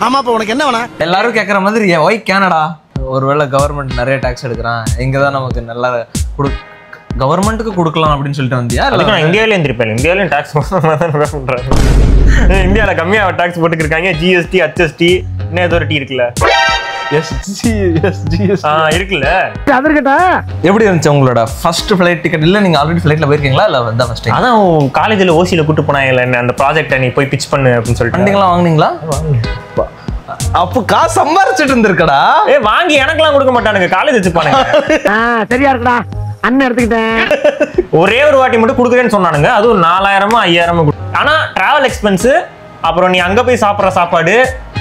ஆமா அப்ப உனக்கு என்ன வேணா? எல்லாரும் கேட்குற மாதிரி ஒய் கனடா, ஒருவேளை கவர்மெண்ட் நிறைய டாக்ஸ் எடுக்கிறான், இங்கதான் நமக்கு நல்லா கவர்மெண்ட்டுக்கு கொடுக்கலாம் அப்படின்னு சொல்லிட்டு வந்தியா? அதுக்கு நான் இந்தியாவிலே இருந்திருப்பேன். இந்தியாவிலும் டாக்ஸ் பண்றாங்க. இந்தியாவில் கம்மியா டாக்ஸ் போட்டுருக்காங்க. ஜிஎஸ்டி, HST, இன்னும் ஏதோ ஒரு டி இருக்குல்ல, இருக்குல்ல. எப்படி இருந்துச்சு உங்களோட ஃபர்ஸ்ட் ஃபிளைட் டிக்கெட்? இல்ல நீங்க ஆல்ரெடி ஃபிளைட்ல போயிருக்கீங்களா இல்ல வந்தா ஃபர்ஸ்ட் டைம்? அதான் காலேஜ்ல ஓசியில கூட்டு போனாங்கல்ல, அந்த ப்ராஜெக்ட்டை நீ போய் பிட்ச் பண்ணு அப்படின்னு சொல்லிட்டு. வண்டிங்களாம் வாங்குனீங்களா? அப்போ காசு சம்பாரிச்சிட்டு இருந்திருக்கடா. வாங்கி எனக்கெல்லாம் கொடுக்க மாட்டானுங்க, காலேஜ் வச்சுப்பானுங்க. சரியா இருக்குடா அண்ணன் எடுத்துக்கிட்டேன். ஒரே ஒரு வாட்டி மட்டும் கொடுக்குறேன்னு சொன்னானுங்க, அதுவும் 4000 5000. ஆனா டிராவல் எக்ஸ்பென்ஸ், அப்புறம் நீ அங்க போய் சாப்பிட்ற சாப்பாடு,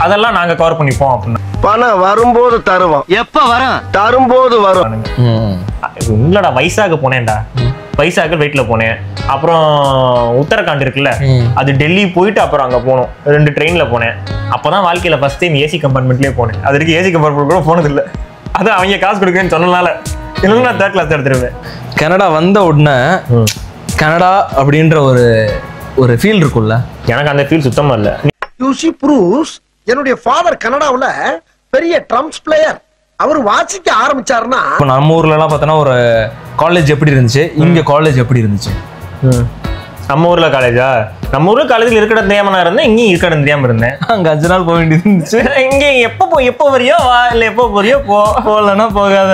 அதெல்லாம் நாங்க கவர் பண்ணிப்போம் அப்படின்னு. பணம் வரும்போது தருவோம். எப்ப வரும்? தரும்போது வரும். இல்லடா, வைசாக்கு போனேன்டா. வைசாக்கு வெயிட்ல போனேன். அப்புறம் உத்தரகாண்ட் இருக்குல்ல, அது டெல்லி போயிட்டு அப்புறம் அங்க போனோம். 2 ட்ரெயின்ல போனேன். அப்பதான் வாழ்க்கையில ஃபர்ஸ்ட் டைம் ஏசி கம்பார்ட்மெண்ட்லயே போனேன். அது வரைக்கும் ஏசி கம்பார்ட்மெண்ட் கூட போனது இல்லை. அது அவங்க காசு கொடுக்குறேன்னு சொன்னனால இல்லைன்னா நான் 3rd கிளாஸ் எடுத்துருவேன். கனடா வந்த உடனே கனடா அப்படின்ற ஒரு ஃபீல் இருக்கும்ல, எனக்கு அந்த ஃபீல் சுத்தமா இல்லை. யூசி ப்ரூவ்ஸ் என்னுடைய ஃபாதர் கனடாவுல பெரிய ட்ரம்ப்ஸ் பிளேயர். அவர் வாசிக்க ஆரம்பிச்சாருன்னா, இப்போ நம்ம ஊர்ல எல்லாம் பார்த்தோன்னா ஒரு காலேஜ் எப்படி இருந்துச்சு, இங்க காலேஜ் எப்படி இருந்துச்சு? நம்ம ஊர்ல காலேஜா? நம்ம ஊர்ல காலேஜ்ல இருக்கிற தெரியாம நான் இருந்தேன், இங்கேயும் இருக்கிற தெரியாம இருந்தேன். அங்க 5 நாள் போக வேண்டியது இருந்துச்சு. இங்க எப்போ வரையோ வா, இல்ல எப்போ போறியோ போகலன்னா போகாத.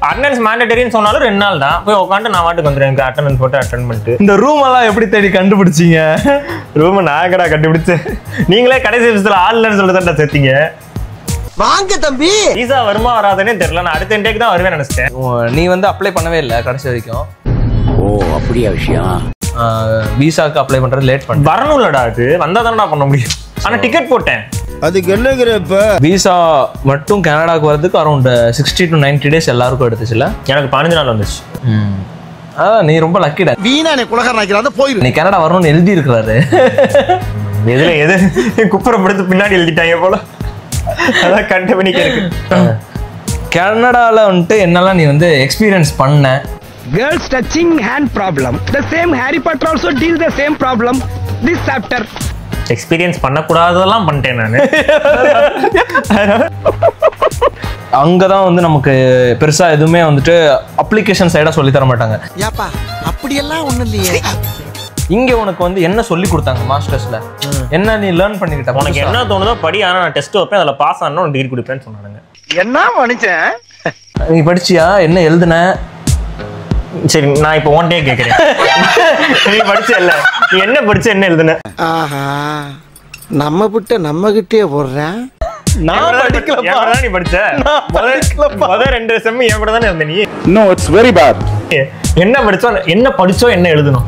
அட்டெண்டன்ஸ் மேண்டேட்டரின்னு சொன்னாலும் 2 நாள் தான். போய் உட்காந்து நான் வாட்டுக்கு வந்துடுறேன். எனக்கு அட்டெண்டன்ஸ் போட்டு அட்டெண்ட் பண்ணிட்டு. இந்த ரூம் எல்லாம் எப்படி தேடி கண்டுபிடிச்சீங்க? ரூம் நான் கடா கண்டுபிடிச்சேன். நீங்களே கடைசி விஷயத்துல ஆன்லைன் சொல்லிட்டு சேர்த்தீங்க. வாங்க தம்பி. வீசா வருமா வராதுன்னே தெரியல. நான் அடுத்த இன்டேக் தான் வருவேன் நினைச்சிட்டேன். நீ வந்து அப்ளை பண்ணவே இல்லை கடைசி வரைக்கும்? ஓ அப்படியா விஷயம்? விசாக்கு அப்ளை பண்றது லேட் பண்ண வரணும்லடா, அது வந்தா தானடா பண்ண முடியும். ஆனா டிக்கெட் போட்டேன். அதுக்கு என்னங்கிற இப்ப விசா மட்டும் கனடாக்கு வரதுக்கு அரௌண்ட் 60 to 90 days எல்லாருக்கும் எடுத்துச்சுல. எனக்கு 15 நாள் வந்துச்சு. அதான் நீ ரொம்ப லக்கிடா. வீணா நீ குலகாரன் ஆக்கிறாத போயிரு. நீ கனடா வரணும்னு எழுதி இருக்கிறாரு. எது குப்புறப்படுத்து பின்னாடி எழுதிட்டாங்க போல. அதான் கண்டபனிக்க இருக்கு. கனடால வந்துட்டு என்னெல்லாம் நீ வந்து எக்ஸ்பீரியன்ஸ் பண்ண? Girls touching hand problem. The same Harry Potter also deals the same problem. This chapter. Experience பண்ணக்கூடாதெல்லாம் பண்ணிட்டேன் நான். அங்கதான் வந்து நமக்கு பெருசா எதுவுமே வந்துட்டு அப்ளிகேஷன் சைடா சொல்லி தர மாட்டாங்க. ஏப்பா அப்படியெல்லாம் ஒண்ணும் இல்லையே. இங்க உனக்கு வந்து என்ன சொல்லி கொடுத்தாங்க மாஸ்டர்ஸ்ல? என்ன நீ லேர்ன் பண்ணிக்கிட்ட? உனக்கு என்ன தோணுதோ படி, ஆனா நான் டெஸ்ட் வைப்பேன், அதில் பாஸ் ஆனா டிகிரி கொடுப்பேன்னு சொன்னாங்க. என்ன மனுஷன்? நீ படிச்சியா? என்ன எழுதுன? சரி, நான் இப்போ ஒன் டே கேட்குறேன். நீ படிச்ச இல்ல, நீ என்ன படிச்ச, என்ன எழுதுன? ஆஹா, நம்ம கிட்ட நம்ம கிட்டே போடுறேன். நான் படிக்கலப்பா. நீ படிச்ச முதல் 2 செம் என் கூட தானே இருந்த நீ. No, it's very bad. என்ன படிச்சோ என்ன எழுதணும்?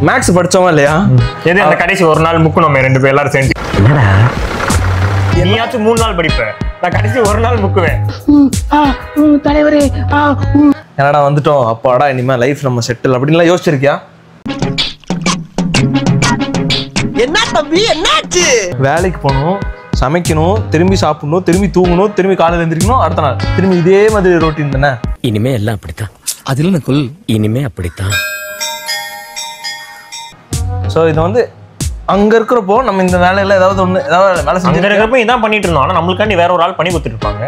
மேக்ஸ் படிச்சோமா இல்லையா? எது அந்த கடைசி ஒரு நாள் முக்கணுமே 2 பேர் எல்லாரும் சேர்ந்து. நீயாச்சும் 3 நாள் படிப்ப, நான் கடைசி ஒரு நாள் முக்குவேன். தலைவரே கனடா வந்துட்டோம், அப்பாடா இனிமே லைஃப் நம்ம செட்டில் அப்படின்லாம் யோசிச்சிருக்கியா? என்ன தம்பி என்னாச்சு? வேலைக்கு போகணும், சமைக்கணும், திரும்பி சாப்பிடணும், திரும்பி தூங்கணும், திரும்பி காலையில் எழுந்திரிக்கணும், அடுத்த நாள் திரும்பி இதே மாதிரி ரொட்டீன் தானே. இனிமே எல்லாம் அப்படித்தான். அதுல நக்குல் இனிமே அப்படித்தான். ஸோ இது வந்து அங்க இருக்கிறப்போ நம்ம இந்த வேலையில ஏதாவது வேலை செஞ்சு இருக்கிறப்ப இதான் பண்ணிட்டு இருந்தோம். ஆனா நம்மளுக்காண்டி வேற ஒரு ஆள் பண்ணி கொடுத்துட்டு இருப்பாங்க,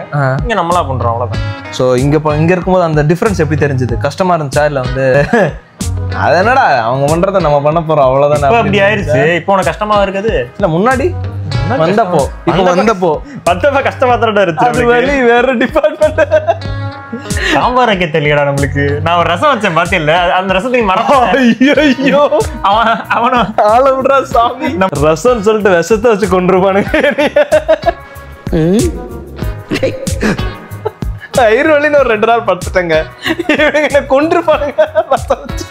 இங்க நம்மளா பண்றோம், அவ்வளவுதான். ஸோ இங்க இருக்கும்போது அந்த டிஃபரன்ஸ் எப்படி தெரிஞ்சது? கஷ்டமா இருந்துச்சா இல்ல வந்து அது என்னடா அவங்க பண்றதை நம்ம பண்ண போறோம் அவ்வளவுதானே? அப்படி ஆயிருச்சு. இப்போ உனக்கு கஷ்டமா இருக்குது இல்ல முன்னாடி வந்தப்போ? இப்போ வந்தப்போ பத்தப்ப கஷ்டமா தான் இருந்துச்சு. வேற டிபார்ட்மெண்ட். சாம்பார் வைக்க தெரியலடா நம்மளுக்கு. நான் ஒரு ரசம் வச்சேன் பாத்தியில்ல, அந்த ரசத்தை ஐயோ அவன ஆள விடுறா சாமி. ரசம் சொல்லிட்டு விஷத்தை வச்சு கொண்டிருப்பானுங்க. தயிர் வழின்னு ஒரு 2 நாள் படுத்துட்டேங்க, என்ன கொண்டிருப்பானுங்க ரசம் வச்சு.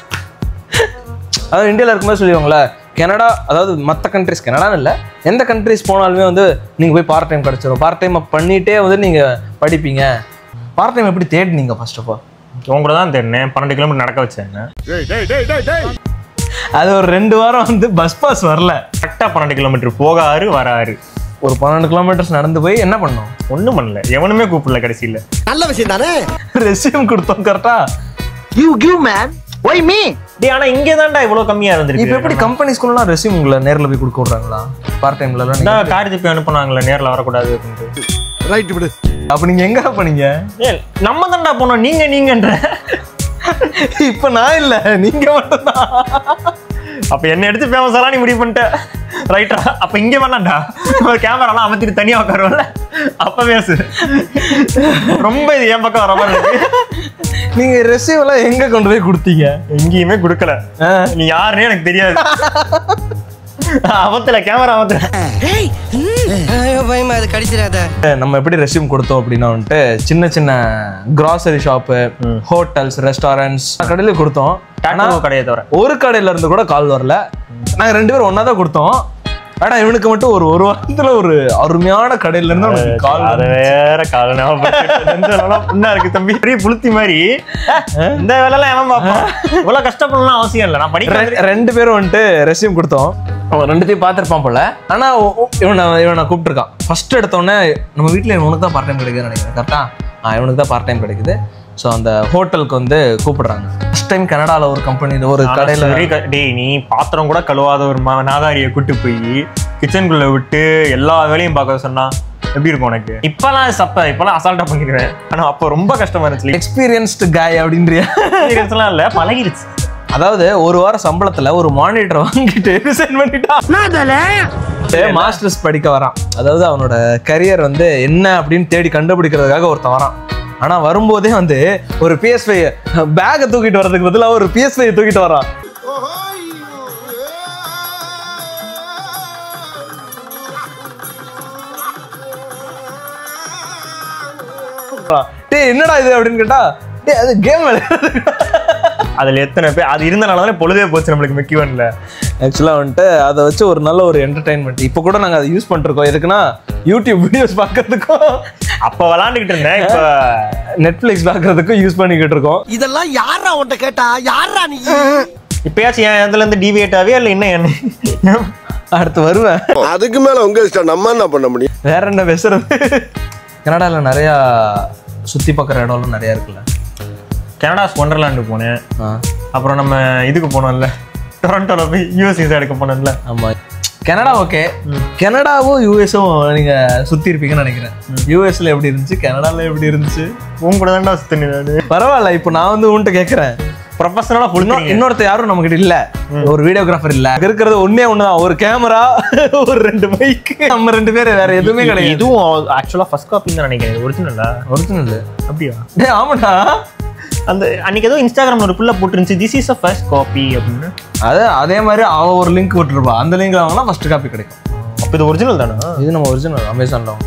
அதாவது இந்தியாவில் இருக்கும்போது சொல்லுவாங்களே கனடா, அதாவது மற்ற கண்ட்ரிஸ், கனடான்னு இல்லை எந்த கண்ட்ரிஸ் போனாலுமே வந்து நீங்கள் போய் பார்ட் டைம் கிடச்சிடும். பார்ட் டைம் பண்ணிகிட்டே வந்து நீங்கள் படிப்பீங்க. பார்ட் டைம் எப்படி தேடினீங்க? ஃபர்ஸ்ட் ஆஃப் ஆல் உங்க கூட தான் தேடினேன். 12 கிலோமீட்டர் நடக்க வச்சேன். அது ஒரு 2 வாரம் வந்து பஸ் பாஸ் வரல. கரெக்டாக 12 கிலோமீட்டர் போக 6 வர 6. ஒரு 12 கிலோமீட்டர்ஸ் நடந்து போய் என்ன பண்ணோம்? ஒன்றும் பண்ணல, எவனுமே கூப்பிடல கடைசியில். நல்ல விஷயம் தானே. ரெஸ்யூம் கொடுத்தோம் கரெக்டா. You give man. Why me டேய் ஆனா இங்க தான்டா இவ்வளவு கம்மியா இப்ப இருந்திருக்கு. எப்படி கம்பெனிஸ்குள்ளலாம் ரெஸ்யூம் உங்களை நேர்ல போய் கொடுக்க விடுறாங்களா? பார்ட் டைம்ல எல்லாம் கார்டு திருப்பி அனுப்புனாங்களே நேர்ல வரக்கூடாது அப்படின்ட்டு. ரைட் விடு. அப்ப நீங்க எங்க பண்ணீங்க? ஏய் நம்ம தான்டா போனோம், நீங்கன்ற. இப்ப நான் இல்ல, நீங்க மட்டும்தான். அப்ப என்ன எடுத்து ஃபேமஸாலாம் நீ முடிவு பண்ணிட்ட ரைட்டா? அப்ப இங்க வேணாம்டா, ஒரு கேமராலாம் அமைச்சிட்டு தனியா உட்காருவல, அப்ப பேசு. ரொம்ப இது என் பக்கம் வர மாதிரி இருக்கு. நீங்க ரெஸ்யூம் எல்லாம் எங்க கொண்டு போய் கொடுத்தீங்க? எங்கேயுமே கொடுக்கல. நீ யாருன்னே எனக்கு தெரியாது. அவத்துல கேமரா அவத்துல. பயமா அது கடிச்சிடாத. நம்ம எப்படி ரெஸ்யூம் கொடுத்தோம் அப்படின்னா வந்துட்டு சின்ன சின்ன கிராசரி ஷாப்பு, ஹோட்டல்ஸ், ரெஸ்டாரண்ட்ஸ் கடையில கொடுத்தோம். ஆனா கடையை தவிர ஒரு கடையில இருந்து கூட கால் வரல. நாங்க 2 பேரும் ஒன்னா தான் கொடுத்தோம். ஆனா இவனுக்கு மட்டும் ஒரு வாரத்துல ஒரு அருமையான கடையில இருந்து கால். அது வேற கால புண்ணா இருக்கு தம்பி, பெரிய புளுத்தி மாதிரி. இந்த வேலை எல்லாம் எவன் பாப்பா? இவ்வளவு கஷ்டப்படலாம் அவசியம் இல்லை. நான் படிக்க 2 பேரும் வந்துட்டு ரெஸ்யூம் கொடுத்தோம். அவன் 2த்தையும் பார்த்துருப்பான் போல. ஆனா இவனை கூப்பிட்டுருக்கான். ஃபர்ஸ்ட் எடுத்தோடனே நம்ம வீட்டுல இவனுக்கு தான் பார்ட் டைம் கிடைக்குதுன்னு நினைக்கிறேன். கரெக்டா? இவனுக்கு தான் பார்ட் டைம் கிடைக்குது. ஸோ அந்த ஹோட்டலுக்கு வந்து கூப்பிடுறாங்க. ஃபர்ஸ்ட் டைம் கனடால ஒரு கம்பெனி ஒரு கடையில. டேய் நீ பாத்திரம் கூட கழுவாத ஒரு நாதாரியை கூட்டு போய் கிச்சனுக்குள்ள விட்டு எல்லா வேலையும் பார்க்க சொன்னா எப்படி இருக்கும் உனக்கு? இப்பெல்லாம் அசால்ட்டா பண்ணிடுவேன். ஆனா அப்போ ரொம்ப கஷ்டமா இருந்துச்சு. எக்ஸ்பீரியன்ஸ்டு காய் அப்படின்றியா? எக்ஸ்பீரியன்ஸ்லாம் இல்ல, பழகிடுச்சு. அதாவது ஒரு வாரம் சம்பளத்துல ஒரு மானிட்டர் வாங்கிட்டு ரிசைன் பண்ணிட்டான். மாஸ்டர்ஸ் படிக்க வரான். அதாவது அவனோட கரியர் வந்து என்ன அப்படின்னு தேடி கண்டுபிடிக்கிறதுக்காக ஒருத்தன் வரான். ஆனா வரும்போதே வந்து ஒரு PS5 பேக்கை தூக்கிட்டு வர்றதுக்கு பதிலாக ஒரு PS5 தூக்கிட்டு வரான். டேய் என்னடா இது அப்படின்னு கேட்டா, டேய் அது கேம் விளையாடுறது. அதுல எத்தனை பேர் அது இருந்தனாலதான் பொழுதே போச்சு நம்மளுக்கு மெக்கிவன்ல. ஆக்சுவலா வந்துட்டு அதை வச்சு ஒரு நல்ல ஒரு என்டர்டைன்மெண்ட். இப்போ கூட நாங்க அதை யூஸ் பண்ணிருக்கோம். எதுக்குன்னா யூடியூப் வீடியோஸ் பார்க்கறதுக்கும், அப்ப விளாண்டுகிட்டு இருந்தேன், இப்ப நெட்ஃபிளிக்ஸ் பார்க்கறதுக்கும் யூஸ் பண்ணிக்கிட்டு இருக்கோம். இதெல்லாம் யாரா உன்கிட்ட கேட்டா? யாரா நீ? இப்பயாச்சும் என் இதுல இருந்து டிவியேட் ஆவே இல்ல என்ன அடுத்து வருவேன். அதுக்கு மேல உங்க இஷ்டம், நம்ம என்ன பண்ண முடியும்? வேற என்ன பேசுறது? கனடால நிறைய சுத்தி பார்க்குற இடம்லாம் நிறைய இருக்குல்ல. கனடாஸ் ஒண்டர்லாண்டு போனேன். அப்புறம் நம்ம இதுக்கு போனோம்ல, டொரண்டோல போய் யூஎஸ் எடுக்க போனோம்ல. ஆமா, கனடா ஓகே. கனடாவும் யூஎஸும் நீங்க சுத்தி இருப்பீங்கன்னு நினைக்கிறேன். யூஎஸ்ல எப்படி இருந்துச்சு, கனடால எப்படி இருந்துச்சு? உன் கூட தான்டா சுத்தினு. பரவாயில்ல, இப்போ நான் வந்து உன்கிட்ட கேட்கறேன். ப்ரொஃபஷனலா இன்னொருத்த யாரும் நம்ம கிட்ட இல்ல, ஒரு வீடியோகிராஃபர் இல்ல. இருக்கிறது ஒண்ணுதான், ஒரு கேமரா, ஒரு 2 மைக், நம்ம 2 பேர், வேற எதுவுமே கிடையாது. இதுவும் ஆக்சுவலா ஃபர்ஸ்ட் காப்பி தான் நினைக்கிறேன். ஒரிஜினல் அப்படியா? டேய் ஆமாடா, அந்த அன்னைக்கு ஏதோ இன்ஸ்டாகிராம்ல ஒரு புள்ள போட்டுருந்துச்சு, this is a first copy அப்படின்னு. அதே மாதிரி அவ ஒரு லிங்க் போட்டுருப்பா. அந்த லிங்க் வாங்கினா ஃபர்ஸ்ட் காப்பி கிடைக்கும். அப்ப இது ஒரிஜினல் தானா? இது நம்ம ஒரிஜினல் அமேசான்ல வாங்க.